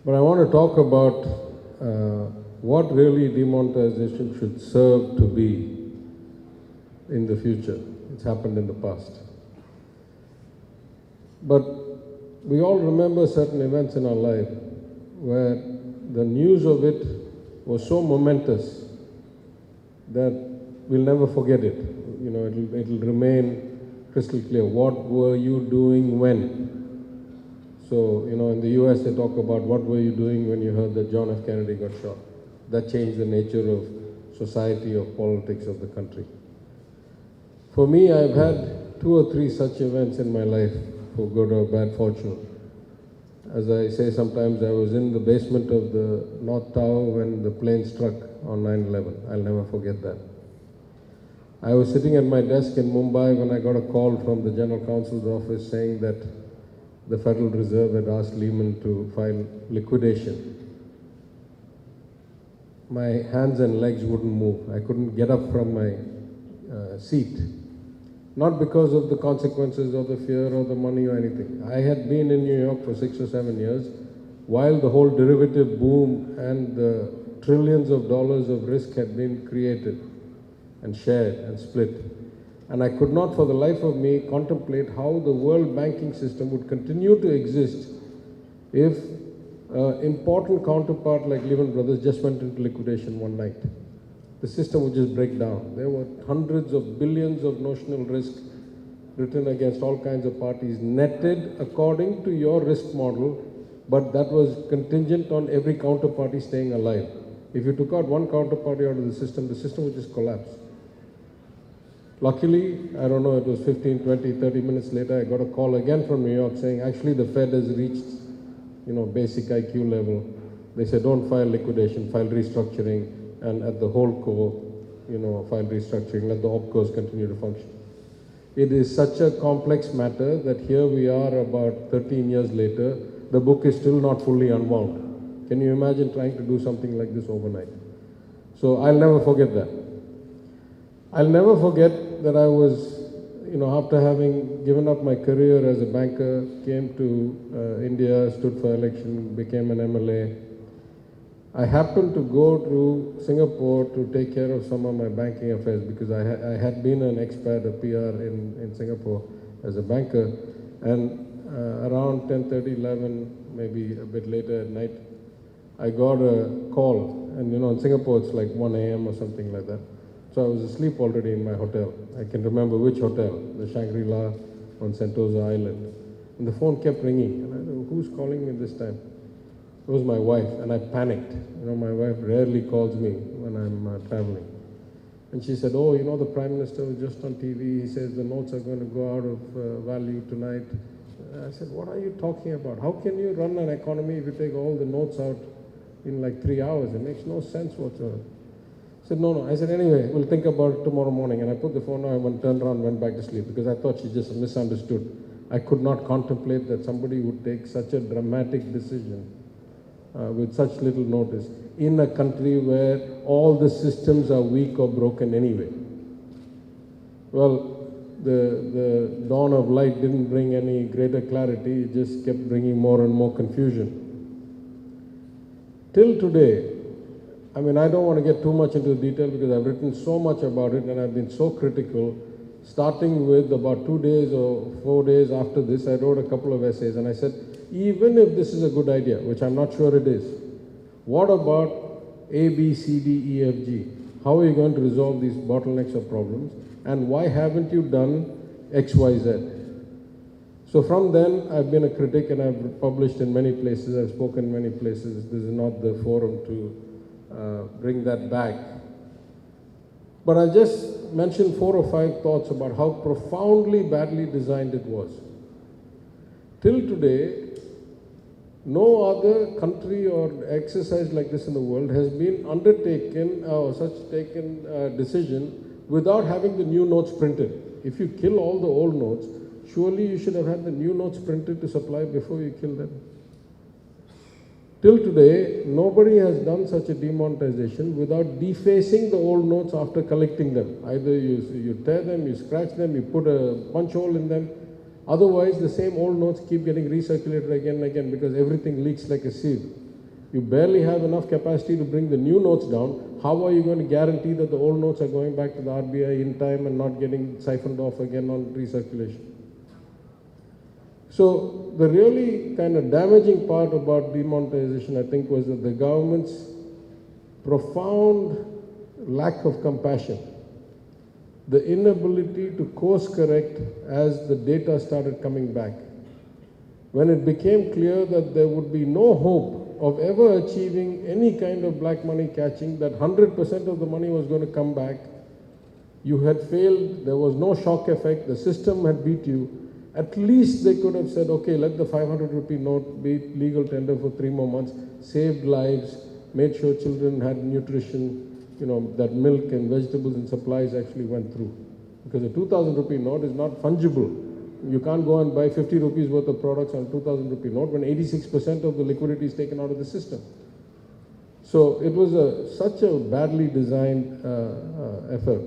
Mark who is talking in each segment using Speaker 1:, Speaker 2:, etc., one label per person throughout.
Speaker 1: But I want to talk about what really demonetization should serve to be in the future. It's happened in the past. But we all remember certain events in our life where the news of it was so momentous that we'll never forget it. You know, it'll remain crystal clear. What were you doing when? So, you know, in the US they talk about what were you doing when you heard that John F. Kennedy got shot. That changed the nature of society, of politics of the country. For me, I've had 2 or 3 such events in my life, for good or bad fortune. As I say sometimes, I was in the basement of the North Tower when the plane struck on 9/11. I'll never forget that. I was sitting at my desk in Mumbai when I got a call from the General Counsel's office saying that the Federal Reserve had asked Lehman to file liquidation. My hands and legs wouldn't move. I couldn't get up from my seat. Not because of the consequences or the fear or the money or anything. I had been in New York for 6 or 7 years while the whole derivative boom and the trillions of dollars of risk had been created and shared and split. And I could not for the life of me contemplate how the world banking system would continue to exist if an important counterpart like Lehman Brothers just went into liquidation one night. The system would just break down. There were hundreds of billions of notional risk written against all kinds of parties, netted according to your risk model, but that was contingent on every counterparty staying alive. If you took out one counterparty out of the system would just collapse. Luckily, I don't know, it was 15, 20, 30 minutes later, I got a call again from New York saying, actually the Fed has reached, you know, basic IQ level. They said, don't file liquidation, file restructuring, and at the whole core, you know, file restructuring, let the opcos continue to function. It is such a complex matter that here we are about 13 years later, the book is still not fully unwound. Can you imagine trying to do something like this overnight? So I'll never forget that. I'll never forget that I was, you know, after having given up my career as a banker, came to India, stood for election, became an MLA. I happened to go to Singapore to take care of some of my banking affairs because I had been an expat, a PR in Singapore as a banker. And around 10:30, 11, maybe a bit later at night, I got a call. And you know, in Singapore it's like 1 a.m. or something like that. So I was asleep already in my hotel. I can remember which hotel, the Shangri-La on Sentosa Island. And the phone kept ringing. And I thought, who's calling me this time? It was my wife, and I panicked. You know, my wife rarely calls me when I'm traveling. And she said, oh, you know, the Prime Minister was just on TV. He says the notes are going to go out of value tonight. I said, what are you talking about? How can you run an economy if you take all the notes out in like 3 hours? It makes no sense whatsoever. I said, no. I said, anyway, we'll think about it tomorrow morning. And I put the phone on and turned around and went back to sleep because I thought she just misunderstood. I could not contemplate that somebody would take such a dramatic decision with such little notice in a country where all the systems are weak or broken anyway. Well, the dawn of light didn't bring any greater clarity, it just kept bringing more and more confusion. Till today, I mean, I don't want to get too much into the detail because I've written so much about it and I've been so critical. Starting with about 2 days or 4 days after this, I wrote a couple of essays and I said, even if this is a good idea, which I'm not sure it is, what about A, B, C, D, E, F, G? How are you going to resolve these bottlenecks or problems? And why haven't you done X, Y, Z? So from then, I've been a critic and I've published in many places, I've spoken in many places. This is not the forum to bring that back. But I'll just mention 4 or 5 thoughts about how profoundly badly designed it was. Till today, no other country or exercise like this in the world has been undertaken or such taken decision without having the new notes printed. If you kill all the old notes, surely you should have had the new notes printed to supply before you kill them. Till today, nobody has done such a demonetization without defacing the old notes after collecting them. Either you tear them, you scratch them, you put a punch hole in them. Otherwise, the same old notes keep getting recirculated again and again because everything leaks like a sieve. You barely have enough capacity to bring the new notes down. How are you going to guarantee that the old notes are going back to the RBI in time and not getting siphoned off again on recirculation? So the really kind of damaging part about demonetization, I think, was that the government's profound lack of compassion, the inability to course correct as the data started coming back. When it became clear that there would be no hope of ever achieving any kind of black money catching, that 100% of the money was going to come back, you had failed, there was no shock effect, the system had beat you. At least they could have said, okay, let the 500 rupee note be legal tender for 3 more months, saved lives, made sure children had nutrition, that milk and vegetables and supplies actually went through. Because a 2,000 rupee note is not fungible. You can't go and buy 50 rupees worth of products on a 2,000 rupee note when 86% of the liquidity is taken out of the system. So it was such a badly designed effort.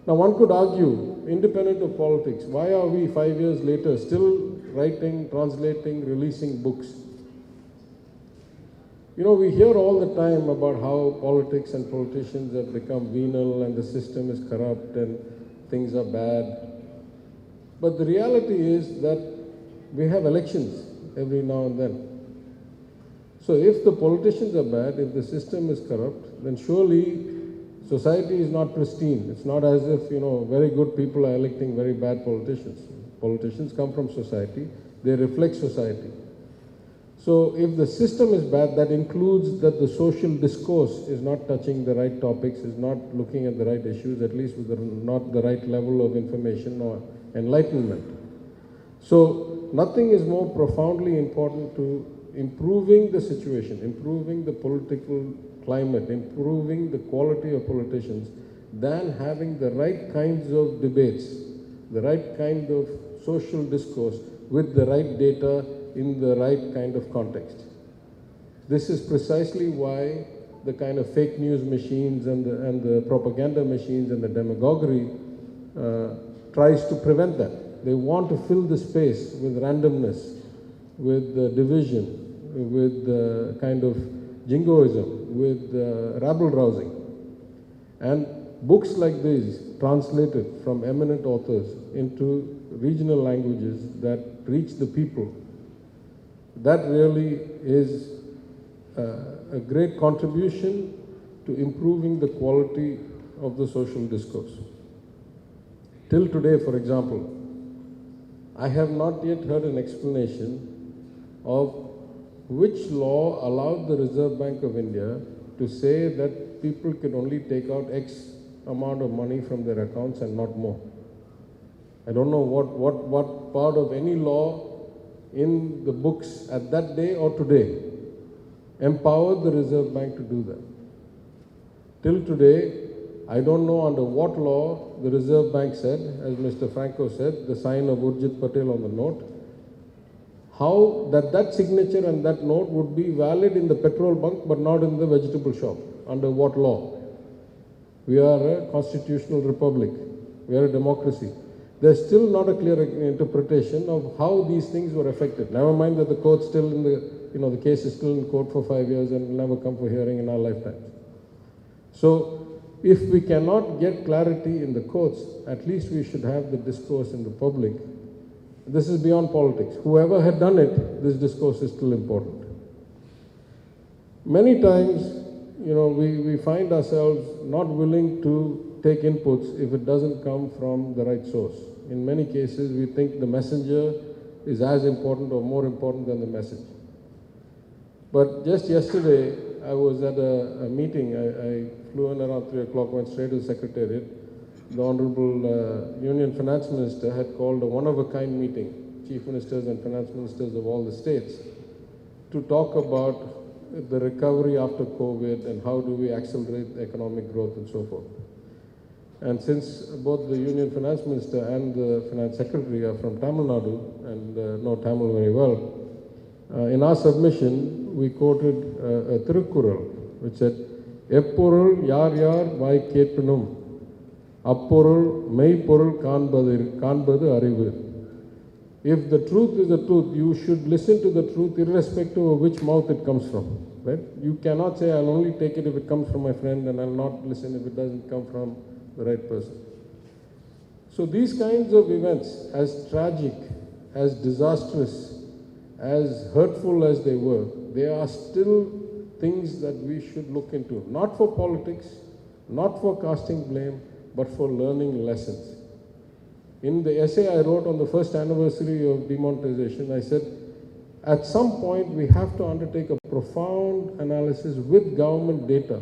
Speaker 1: Now one could argue, independent of politics, why are we 5 years later still writing, translating, releasing books? We hear all the time about how politics and politicians have become venal and the system is corrupt and things are bad. But the reality is that we have elections every now and then. So if the politicians are bad, if the system is corrupt, then surely society is not pristine. It's not as if, very good people are electing very bad politicians. Politicians come from society. They reflect society. So if the system is bad, that includes that the social discourse is not touching the right topics, is not looking at the right issues, at least with not the right level of information or enlightenment. So nothing is more profoundly important to improving the situation, improving the political climate, improving the quality of politicians than having the right kinds of debates, the right kind of social discourse with the right data in the right kind of context. This is precisely why the kind of fake news machines and the propaganda machines and the demagoguery tries to prevent that. They want to fill the space with randomness, with division, with kind of jingoism, with rabble-rousing. And books like these, translated from eminent authors into regional languages that reach the people, that really is a great contribution to improving the quality of the social discourse. Till today, for example, I have not yet heard an explanation of which law allowed the Reserve Bank of India to say that people can only take out X amount of money from their accounts and not more. I don't know what part of any law in the books at that day or today empowered the Reserve Bank to do that. Till today, I don't know under what law the Reserve Bank said, as Mr. Franco said, the sign of Urjit Patel on the note, how that signature and that note would be valid in the petrol bunk but not in the vegetable shop. Under what law? We are a constitutional republic. We are a democracy. There's still not a clear interpretation of how these things were affected. Never mind that the court's still in the case is still in court for 5 years and will never come for hearing in our lifetimes. So if we cannot get clarity in the courts, at least we should have the discourse in the public. This is beyond politics. Whoever had done it, this discourse is still important. Many times, we find ourselves not willing to take inputs if it doesn't come from the right source. In many cases, we think the messenger is as important or more important than the message. But just yesterday, I was at a meeting. I flew in around 3 o'clock, went straight to the Secretariat. The Honorable Union Finance Minister had called a one-of-a-kind meeting, Chief Ministers and Finance Ministers of all the states, to talk about the recovery after COVID and how do we accelerate economic growth and so forth. And since both the Union Finance Minister and the Finance Secretary are from Tamil Nadu and know Tamil very well, in our submission, we quoted a Tirukkural, which said, Epporul yar yar vai kettunum, apporul mei porul kaanbadu arivu. If the truth is the truth, you should listen to the truth irrespective of which mouth it comes from, right? You cannot say, I'll only take it if it comes from my friend, and I'll not listen if it doesn't come from the right person. So these kinds of events, as tragic, as disastrous, as hurtful as they were, they are still things that we should look into, not for politics, not for casting blame, but for learning lessons. In the essay I wrote on the first anniversary of demonetization, I said, at some point we have to undertake a profound analysis with government data.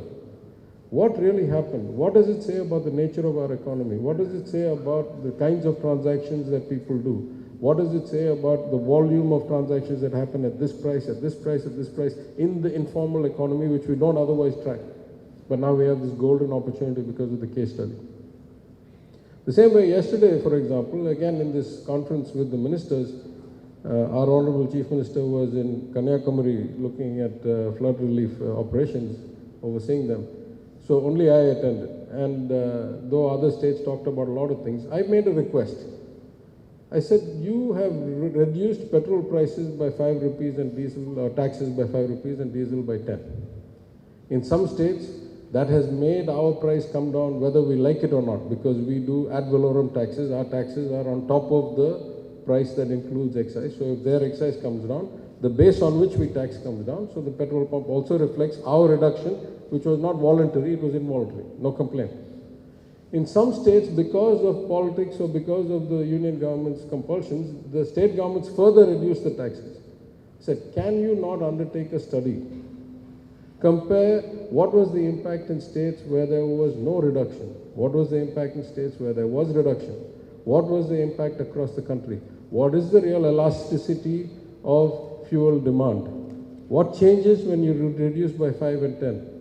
Speaker 1: What really happened? What does it say about the nature of our economy? What does it say about the kinds of transactions that people do? What does it say about the volume of transactions that happen at this price, at this price, at this price, in the informal economy, which we don't otherwise track? But now we have this golden opportunity because of the case study. The same way yesterday, for example, again in this conference with the ministers, our Honorable Chief Minister was in Kanyakumari looking at flood relief operations, overseeing them. So only I attended. And though other states talked about a lot of things, I made a request. I said, you have reduced petrol prices by 5 rupees and diesel, or taxes by 5 rupees and diesel by 10. In some states, that has made our price come down whether we like it or not, because we do ad valorem taxes. Our taxes are on top of the price that includes excise. So if their excise comes down, the base on which we tax comes down. So the petrol pump also reflects our reduction, which was not voluntary, it was involuntary. No complaint. In some states, because of politics or because of the union government's compulsions, the state governments further reduced the taxes. I said, can you not undertake a study? Compare what was the impact in states where there was no reduction. What was the impact in states where there was reduction? What was the impact across the country? What is the real elasticity of fuel demand? What changes when you reduce by 5 and 10?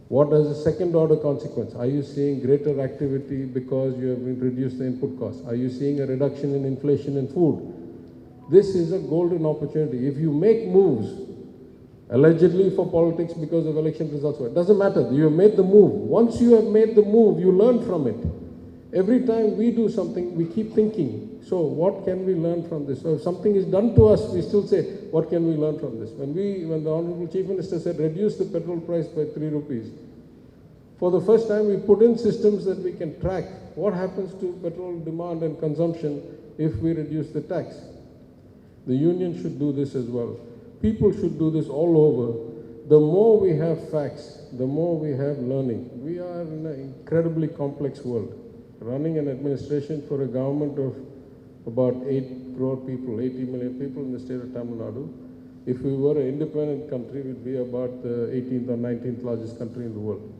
Speaker 1: What is the second order consequence? Are you seeing greater activity because you have reduced the input costs? Are you seeing a reduction in inflation in food? This is a golden opportunity. If you make moves, allegedly for politics because of election results, it doesn't matter. You have made the move. Once you have made the move, you learn from it. Every time we do something, we keep thinking, so what can we learn from this? So if something is done to us, we still say, what can we learn from this? When the Honorable Chief Minister said, reduce the petrol price by 3 rupees, for the first time we put in systems that we can track what happens to petrol demand and consumption if we reduce the tax. The union should do this as well. People should do this all over. The more we have facts, the more we have learning. We are in an incredibly complex world. Running an administration for a government of about 8 crore people, 80 million people in the state of Tamil Nadu. If we were an independent country, we'd be about the 18th or 19th largest country in the world.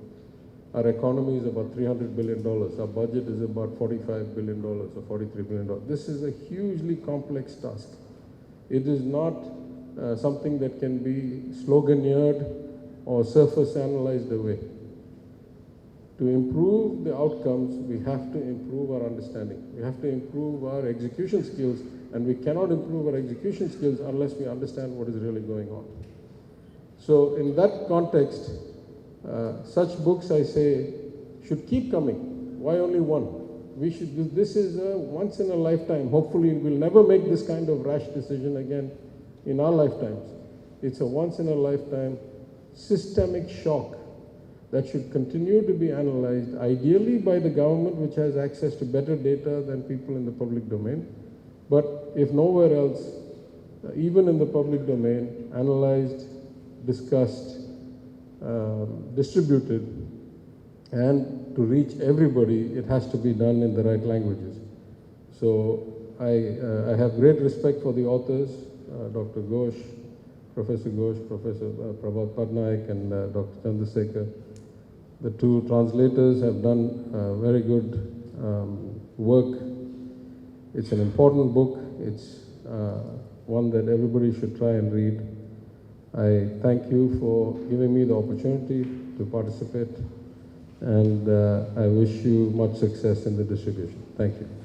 Speaker 1: Our economy is about $300 billion. Our budget is about $45 billion or $43 billion. This is a hugely complex task. It is not something that can be sloganeered or surface analyzed away. To improve the outcomes, we have to improve our understanding. We have to improve our execution skills, and we cannot improve our execution skills unless we understand what is really going on. So in that context, such books, I say, should keep coming. Why only one? This is a once in a lifetime. Hopefully we'll never make this kind of rash decision again in our lifetimes. It's a once in a lifetime systemic shock that should continue to be analyzed, ideally by the government, which has access to better data than people in the public domain. But if nowhere else, even in the public domain, analyzed, discussed, distributed, and to reach everybody, it has to be done in the right languages. So I have great respect for the authors, Dr. Ghosh, Professor Ghosh, Professor Prabhat Patnaik, and Dr. Chandrasekhar. The two translators have done very good work. It's an important book. It's one that everybody should try and read. I thank you for giving me the opportunity to participate, and I wish you much success in the distribution. Thank you.